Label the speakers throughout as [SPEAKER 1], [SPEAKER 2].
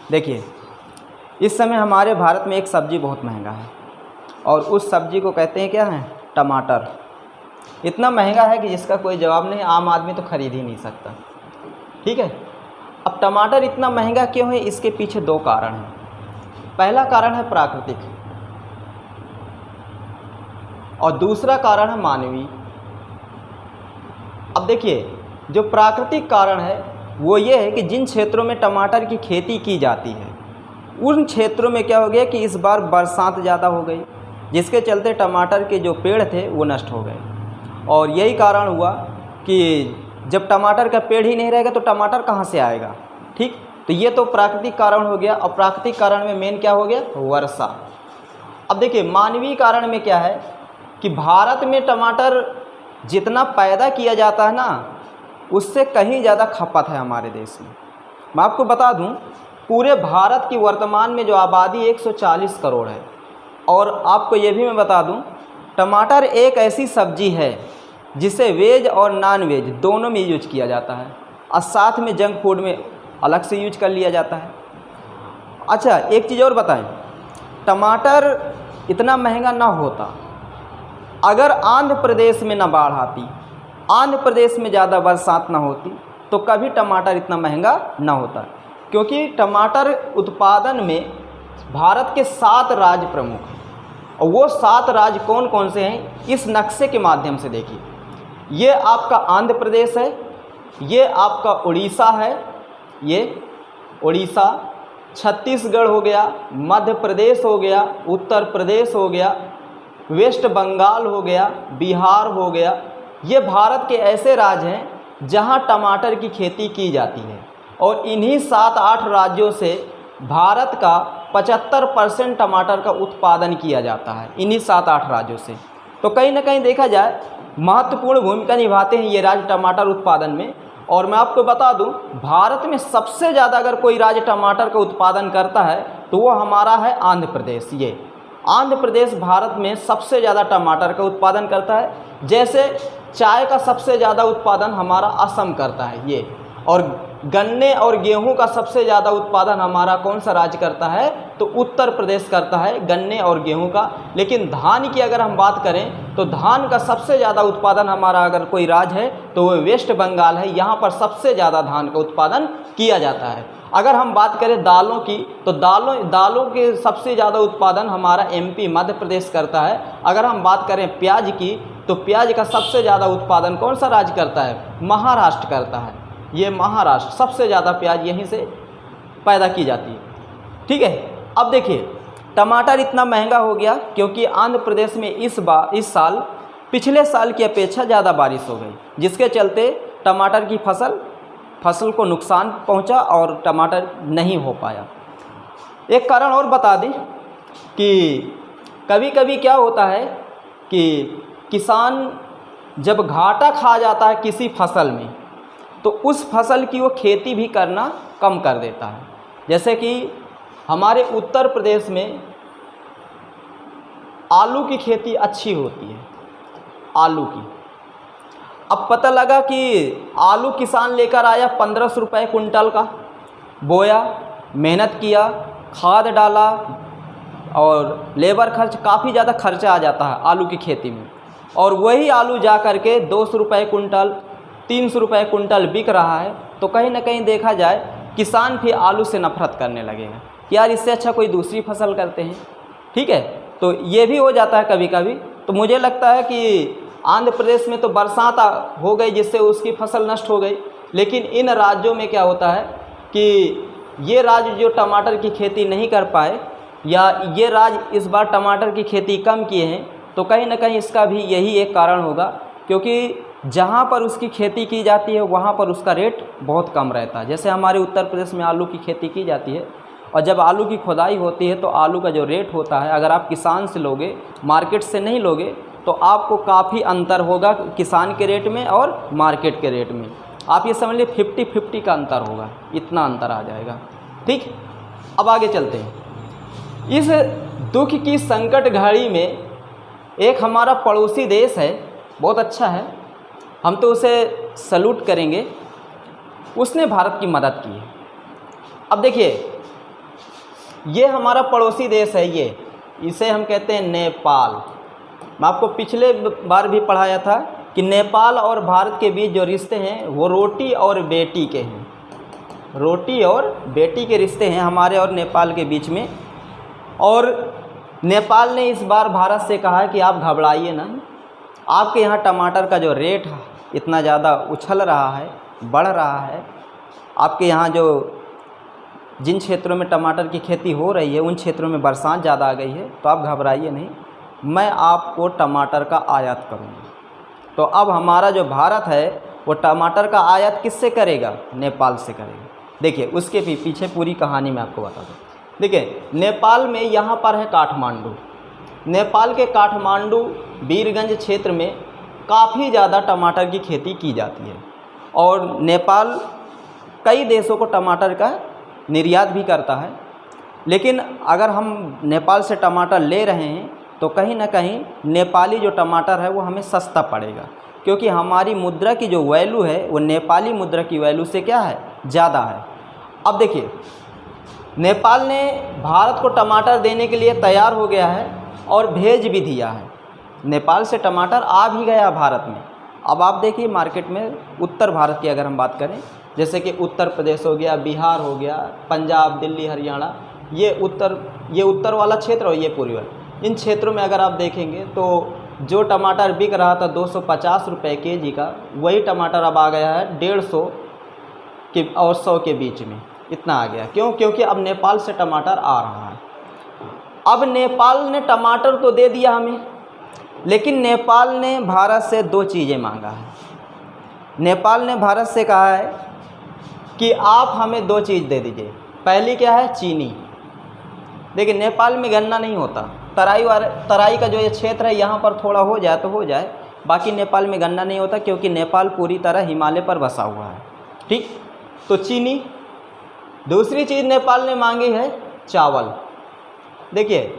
[SPEAKER 1] देखिए, इस समय हमारे भारत में एक सब्ज़ी बहुत महंगा है और उस सब्ज़ी को कहते हैं क्या है, टमाटर। इतना महंगा है कि जिसका कोई जवाब नहीं, आम आदमी तो खरीद ही नहीं सकता। ठीक है, अब टमाटर इतना महंगा क्यों है, इसके पीछे दो कारण हैं। पहला कारण है प्राकृतिक और दूसरा कारण है मानवीय। अब देखिए, जो प्राकृतिक कारण है वो ये है कि जिन क्षेत्रों में टमाटर की खेती की जाती है उन क्षेत्रों में क्या हो गया कि इस बार बरसात ज़्यादा हो गई, जिसके चलते टमाटर के जो पेड़ थे वो नष्ट हो गए। और यही कारण हुआ कि जब टमाटर का पेड़ ही नहीं रहेगा तो टमाटर कहाँ से आएगा। ठीक, तो ये तो प्राकृतिक कारण हो गया। और प्राकृतिक कारण में मेन क्या हो गया, वर्षा। अब देखिए, मानवीय कारण में क्या है कि भारत में टमाटर जितना पैदा किया जाता है ना, उससे कहीं ज़्यादा खपत है हमारे देश में। मैं आपको बता दूं, पूरे भारत की वर्तमान में जो आबादी 140 करोड़ है। और आपको ये भी मैं बता दूं, टमाटर एक ऐसी सब्जी है जिसे वेज और नॉन वेज दोनों में यूज किया जाता है और साथ में जंक फूड में अलग से यूज कर लिया जाता है। अच्छा, एक चीज़ और बताएं, टमाटर इतना महंगा ना होता अगर आंध्र प्रदेश में ना बाढ़ आती, आंध्र प्रदेश में ज़्यादा बरसात ना होती, तो कभी टमाटर इतना महंगा ना होता। क्योंकि टमाटर उत्पादन में भारत के 7 राज्य प्रमुख हैं और वो 7 राज्य कौन कौन से हैं, इस नक्शे के माध्यम से देखिए। ये आपका आंध्र प्रदेश है, ये आपका उड़ीसा है, ये उड़ीसा, छत्तीसगढ़ हो गया, मध्य प्रदेश हो गया, उत्तर प्रदेश हो गया, वेस्ट बंगाल हो गया, बिहार हो गया। ये भारत के ऐसे राज्य हैं जहां टमाटर की खेती की जाती है और इन्हीं 7-8 राज्यों से भारत का 75% टमाटर का उत्पादन किया जाता है, इन्हीं 7-8 राज्यों से। तो कहीं ना कहीं देखा जाए महत्वपूर्ण भूमिका निभाते हैं ये राज्य टमाटर उत्पादन में। और मैं आपको बता दूं, भारत में सबसे ज़्यादा अगर कोई राज्य टमाटर का उत्पादन करता है तो वो हमारा है आंध्र प्रदेश। ये आंध्र प्रदेश भारत में सबसे ज़्यादा टमाटर का उत्पादन करता है। जैसे चाय का सबसे ज़्यादा उत्पादन हमारा असम करता है ये, और गन्ने और गेहूं का सबसे ज़्यादा उत्पादन हमारा कौन सा राज्य करता है, तो उत्तर प्रदेश करता है गन्ने और गेहूं का। लेकिन धान की अगर हम बात करें तो धान का सबसे ज़्यादा उत्पादन हमारा अगर कोई राज्य है तो वो वेस्ट बंगाल है, यहाँ पर सबसे ज़्यादा धान का उत्पादन किया जाता है। अगर हम बात करें दालों की तो दालों के सबसे ज़्यादा उत्पादन हमारा एमपी मध्य प्रदेश करता है। अगर हम बात करें प्याज की तो प्याज का सबसे ज़्यादा उत्पादन कौन सा राज्य करता है, महाराष्ट्र करता है। ये महाराष्ट्र, सबसे ज़्यादा प्याज यहीं से पैदा की जाती है। ठीक है, अब देखिए टमाटर इतना महंगा हो गया क्योंकि आंध्र प्रदेश में इस साल पिछले साल की अपेक्षा ज़्यादा बारिश हो गई, जिसके चलते टमाटर की फसल को नुकसान पहुंचा और टमाटर नहीं हो पाया। एक कारण और बता दें कि कभी कभी क्या होता है कि किसान जब घाटा खा जाता है किसी फसल में तो उस फसल की वो खेती भी करना कम कर देता है। जैसे कि हमारे उत्तर प्रदेश में आलू की खेती अच्छी होती है, आलू की। अब पता लगा कि आलू किसान लेकर आया 1500 रुपये कुंटल का, बोया, मेहनत किया, खाद डाला और लेबर खर्च, काफ़ी ज़्यादा खर्चा आ जाता है आलू की खेती में। और वही आलू जा कर के 200 रुपये कुंटल, 300 रुपये कुंटल बिक रहा है। तो कहीं ना कहीं देखा जाए किसान फिर आलू से नफरत करने लगेगा, यार इससे अच्छा कोई दूसरी फसल करते हैं। ठीक है, तो ये भी हो जाता है कभी कभी। तो मुझे लगता है कि आंध्र प्रदेश में तो बरसात हो गई जिससे उसकी फसल नष्ट हो गई, लेकिन इन राज्यों में क्या होता है कि ये राज्य जो टमाटर की खेती नहीं कर पाए या ये राज्य इस बार टमाटर की खेती कम किए हैं, तो कहीं ना कहीं इसका भी यही एक कारण होगा, क्योंकि जहाँ पर उसकी खेती की जाती है वहाँ पर उसका रेट बहुत कम रहता है। जैसे हमारे उत्तर प्रदेश में आलू की खेती की जाती है और जब आलू की खुदाई होती है तो आलू का जो रेट होता है, अगर आप किसान से लोगे, मार्केट से नहीं लोगे, तो आपको काफ़ी अंतर होगा किसान के रेट में और मार्केट के रेट में। आप ये समझ लीजिए 50-50 का अंतर होगा, इतना अंतर आ जाएगा। ठीक, अब आगे चलते हैं। इस दुख की संकट घड़ी में एक हमारा पड़ोसी देश है, बहुत अच्छा है, हम तो उसे सैल्यूट करेंगे, उसने भारत की मदद की है। अब देखिए, ये हमारा पड़ोसी देश है, ये इसे हम कहते हैं नेपाल। मैं आपको पिछले बार भी पढ़ाया था कि नेपाल और भारत के बीच जो रिश्ते हैं वो रोटी और बेटी के हैं, रोटी और बेटी के रिश्ते हैं हमारे और नेपाल के बीच में। और नेपाल ने इस बार भारत से कहा कि आप घबराइए ना, आपके यहाँ टमाटर का जो रेट है इतना ज़्यादा उछल रहा है, बढ़ रहा है, आपके यहाँ जो जिन क्षेत्रों में टमाटर की खेती हो रही है उन क्षेत्रों में बरसात ज़्यादा आ गई है, तो आप घबराइए नहीं, मैं आपको टमाटर का आयात करूँगा। तो अब हमारा जो भारत है वो टमाटर का आयात किससे करेगा? नेपाल से करेगा। देखिए उसके भी पीछे पूरी कहानी मैं आपको बता दूँ। देखिए नेपाल में यहाँ पर है काठमांडू, नेपाल के काठमांडू वीरगंज क्षेत्र में काफ़ी ज़्यादा टमाटर की खेती की जाती है और नेपाल कई देशों को टमाटर का निर्यात भी करता है। लेकिन अगर हम नेपाल से टमाटर ले रहे हैं तो कहीं ना कहीं नेपाली जो टमाटर है वो हमें सस्ता पड़ेगा, क्योंकि हमारी मुद्रा की जो वैल्यू है वो नेपाली मुद्रा की वैल्यू से क्या है? ज़्यादा है। अब देखिए नेपाल ने भारत को टमाटर देने के लिए तैयार हो गया है और भेज भी दिया है। नेपाल से टमाटर आ भी गया भारत में। अब आप देखिए मार्केट में उत्तर भारत की अगर हम बात करें, जैसे कि उत्तर प्रदेश हो गया, बिहार हो गया, पंजाब, दिल्ली, हरियाणा, ये उत्तर वाला क्षेत्र और ये पूर्वी वाला, इन क्षेत्रों में अगर आप देखेंगे तो जो टमाटर बिक रहा था 250 रुपये केजी का, वही टमाटर अब आ गया है 150 के और 100 के बीच में, इतना आ गया। क्यों? क्योंकि अब नेपाल से टमाटर आ रहा है। अब नेपाल ने टमाटर तो दे दिया हमें, लेकिन नेपाल ने भारत से दो चीज़ें मांगा है। नेपाल ने भारत से कहा है कि आप हमें दो चीज़ दे दीजिए। पहली क्या है? चीनी। देखिए नेपाल में गन्ना नहीं होता, तराई का जो ये क्षेत्र है यहाँ पर थोड़ा हो जाए तो हो जाए, बाकी नेपाल में गन्ना नहीं होता, क्योंकि नेपाल पूरी तरह हिमालय पर बसा हुआ है। ठीक, तो चीनी। दूसरी चीज़ नेपाल ने मांगी है चावल। देखिए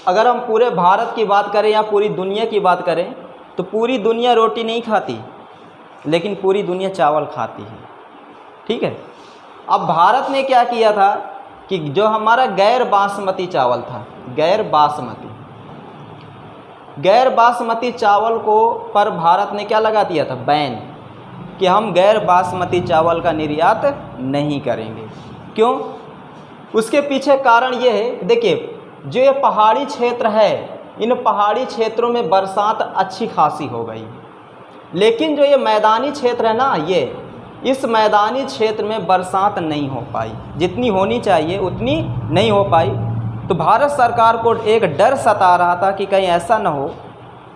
[SPEAKER 1] अगर हम पूरे भारत की बात करें या पूरी दुनिया की बात करें तो पूरी दुनिया रोटी नहीं खाती, लेकिन पूरी दुनिया चावल खाती है। ठीक है, अब भारत ने क्या किया था कि जो हमारा गैर बासमती चावल था, गैर बासमती चावल को पर भारत ने क्या लगा दिया था? बैन, कि हम गैर बासमती चावल का निर्यात नहीं करेंगे। क्यों? उसके पीछे कारण ये है, देखिए जो ये पहाड़ी क्षेत्र है, इन पहाड़ी क्षेत्रों में बरसात अच्छी खासी हो गई, लेकिन जो ये मैदानी क्षेत्र है ना, इस मैदानी क्षेत्र में बरसात नहीं हो पाई, जितनी होनी चाहिए उतनी नहीं हो पाई। तो भारत सरकार को एक डर सता रहा था कि कहीं ऐसा ना हो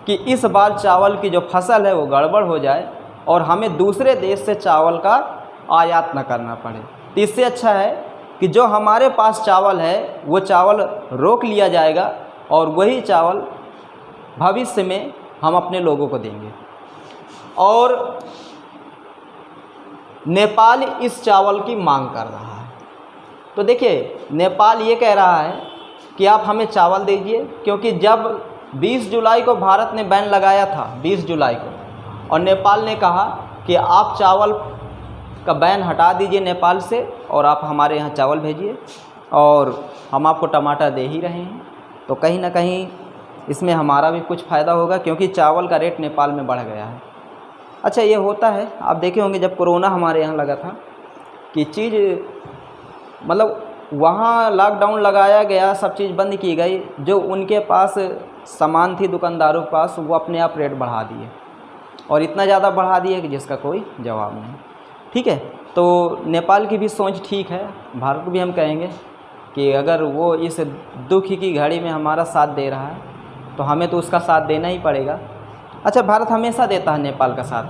[SPEAKER 1] कि इस बार चावल की जो फसल है वो गड़बड़ हो जाए और हमें दूसरे देश से चावल का आयात न करना पड़े। तो इससे अच्छा है कि जो हमारे पास चावल है वो चावल रोक लिया जाएगा और वही चावल भविष्य में हम अपने लोगों को देंगे। और नेपाल इस चावल की मांग कर रहा है। तो देखिए नेपाल ये कह रहा है कि आप हमें चावल दीजिए, क्योंकि जब 20 जुलाई को भारत ने बैन लगाया था, 20 जुलाई को, और नेपाल ने कहा कि आप चावल का बैन हटा दीजिए नेपाल से और आप हमारे यहाँ चावल भेजिए और हम आपको टमाटर दे ही रहे हैं, तो कहीं ना कहीं इसमें हमारा भी कुछ फ़ायदा होगा, क्योंकि चावल का रेट नेपाल में बढ़ गया है। अच्छा, ये होता है, आप देखे होंगे जब कोरोना हमारे यहाँ लगा था कि चीज़ मतलब वहाँ लॉकडाउन लगाया गया, सब चीज़ बंद की गई, जो उनके पास सामान थी दुकानदारों के पास, वो अपने आप रेट बढ़ा दिए और इतना ज़्यादा बढ़ा दिए कि जिसका कोई जवाब नहीं। ठीक है, तो नेपाल की भी सोच ठीक है, भारत को भी हम कहेंगे कि अगर वो इस दुख की घड़ी में हमारा साथ दे रहा है तो हमें तो उसका साथ देना ही पड़ेगा। अच्छा, भारत हमेशा देता है नेपाल का साथ,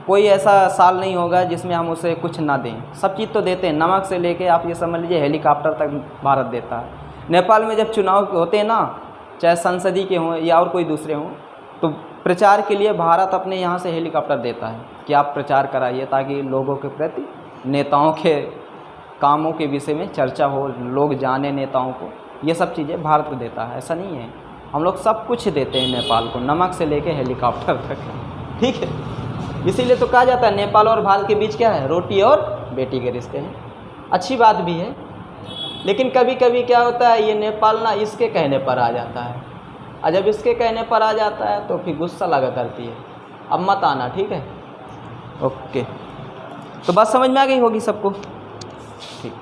[SPEAKER 1] कोई ऐसा साल नहीं होगा जिसमें हम उसे कुछ ना दें, सब चीज़ तो देते हैं, नमक से लेके आप ये समझ लीजिए हेलीकॉप्टर तक भारत देता है। नेपाल में जब चुनाव होते हैं ना, चाहे संसदीय के हों या और कोई दूसरे हों, तो प्रचार के लिए भारत अपने यहाँ से हेलीकॉप्टर देता है कि आप प्रचार कराइए, ताकि लोगों के प्रति नेताओं के कामों के विषय में चर्चा हो, लोग जाने नेताओं को। ये सब चीज़ें भारत को देता है, ऐसा नहीं है। हम लोग सब कुछ देते हैं नेपाल को, नमक से लेके हेलीकॉप्टर तक। ठीक है, इसीलिए तो कहा जाता है नेपाल और भारत के बीच क्या है? रोटी और बेटी के रिश्ते हैं। अच्छी बात भी है। लेकिन कभी कभी क्या होता है, ये नेपाल ना इसके कहने पर आ जाता है, और जब इसके कहने पर आ जाता है तो फिर गुस्सा लगा करती है। अब मत आना, ठीक है? ओके, तो बात समझ में आ गई होगी सबको? ठीक।